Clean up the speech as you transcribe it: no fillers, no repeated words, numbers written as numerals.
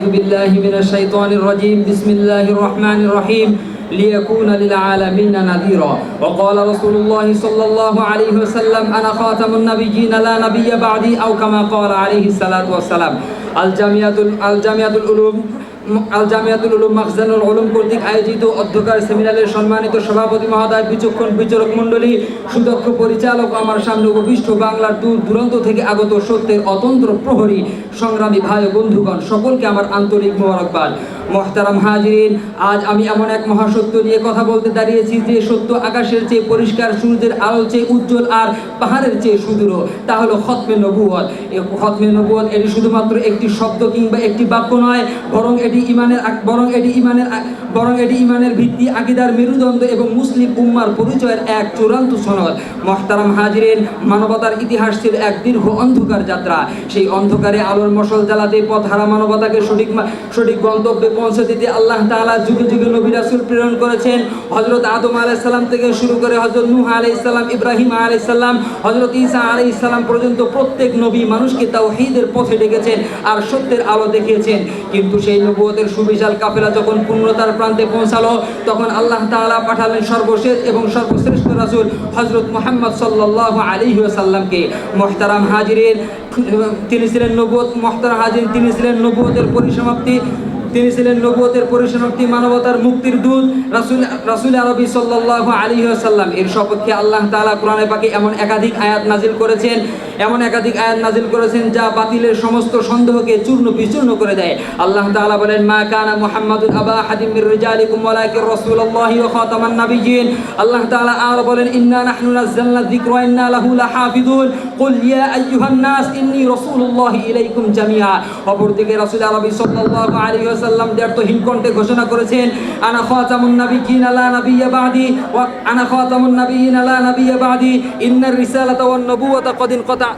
بالله من الشيطان الرجيم بسم الله الرحمن الرحيم ليكون للعالمين نذيرا وقال رسول الله صلى الله عليه وسلم أنا خاتم النبيين لا نبي بعدي أو كما قال عليه الصلاة والسلام আল জামিয়াতুল উলুম মাখজানুল উলুম কর্তৃক আয়োজিত অধ্যকার সেমিনারের সম্মানিত সভাপতি মহোদয়, বিচক্ষণ বিচারক মণ্ডলী, সুদক্ষ পরিচালক, আমার সামনে উপবিষ্ট বাংলার দূর দূরান্ত থেকে আগত সত্যের অতন্ত্র প্রহরী সংগ্রামী ভাই ও বন্ধুগণ, সকলকে আমার আন্তরিক মোবারকবাদ। মোহতারাম হাজিরিন, আজ আমি এমন এক মহাসত্য নিয়ে কথা বলতে দাঁড়িয়েছি যে সত্য আকাশের চেয়ে পরিষ্কার, সূর্যের আলোর চেয়ে উজ্জ্বল আর পাহাড়ের চেয়ে সুদূর। তা হলো খতমে নবুয়ত। এই খতমে নবুয়ত এটি শুধুমাত্র একটি শব্দ কিংবা একটি বাক্য নয়, বরং এটি ইমানের ভিত্তি, আকীদার মেরুদণ্ড এবং মুসলিম উম্মার পরিচয়ের এক চূড়ান্ত সনদ। মোহতারাম হাজিরিন, মানবতার ইতিহাস ছিল এক দীর্ঘ অন্ধকার যাত্রা। সেই অন্ধকারে আলোর মশাল জ্বালাতে পথহারা মানবতাকে সঠিক গন্তব্যে পৌঁছে দিতে আল্লাহ তাআলা যুগে যুগে নবী রাসূল প্রেরণ করেছেন। হযরত আদম আলাইহিস সালাম থেকে শুরু করে হযরত নূহ আলাইহিস সালাম, ইব্রাহিম আলাইহিস সালাম, হযরত ঈসা আলাইহিস সালাম পর্যন্ত প্রত্যেক নবী মানুষকে তাওহীদের পথে ডেকেছেন আর সত্যের আলো দেখিয়েছেন। কিন্তু সেই নবুয়তের সুবিশাল কাফেলা যখন পূর্ণতার প্রান্তে পৌঁছালো, তখন আল্লাহ তাআলা পাঠালেন সর্বশেষ এবং সর্বশ্রেষ্ঠ রাসূল হযরত মুহাম্মদ সাল্লাল্লাহু আলাইহি ওয়াসাল্লামকে। মুহতারাম হাজিরিন, তিনি ছিলেন নবুয়তের পরিসমাপ্তি, মানবতার মুক্তির দূত, রাসূল আরবি সাল্লাল্লাহু আলাইহি ওয়াসাল্লাম। এর সপক্ষে আল্লাহ তাআলা কোরআনে পাকে এমন একাধিক আয়াত নাজিল করেছেন যা বাতিলের সমস্ত সন্দেহকে চূর্ণ বিচূর্ণ করে দেয়। আল্লাহ তাআলা বলেন, মা কানা মুহাম্মাদুন আবা আহাদিম মির রিজালিকুম ওয়ালাকিন রাসূলুল্লাহি ওয়া খাতামান নাবিয়্যিন। আল্লাহ তাআলা আর বলেন, ইন্না নাহনু নাযালনা যিকরা ওয়া ইন্না লাহু লাহাফিজুন। কুল ইয়া আইয়ুহান নাস ইন্নী রাসূলুল্লাহি ইলাইকুম জামিআ। অপরদিকে রাসূল আরবি সাল্লাল্লাহু আলাইহি ওয়াসাল্লাম দ্ব্যর্থহীন কণ্ঠে ঘোষণা করেছেন, আনা খাতামুন নাবিয়্যিন লা নাবিয়্যা বা'দি ওয়া আনা খাতামুন নাবিয়্যিন লা নাবিয়্যা বা'দি ইন্নার রিসালাতা ওয়ান নবুওয়াতা কদ ইনকাতা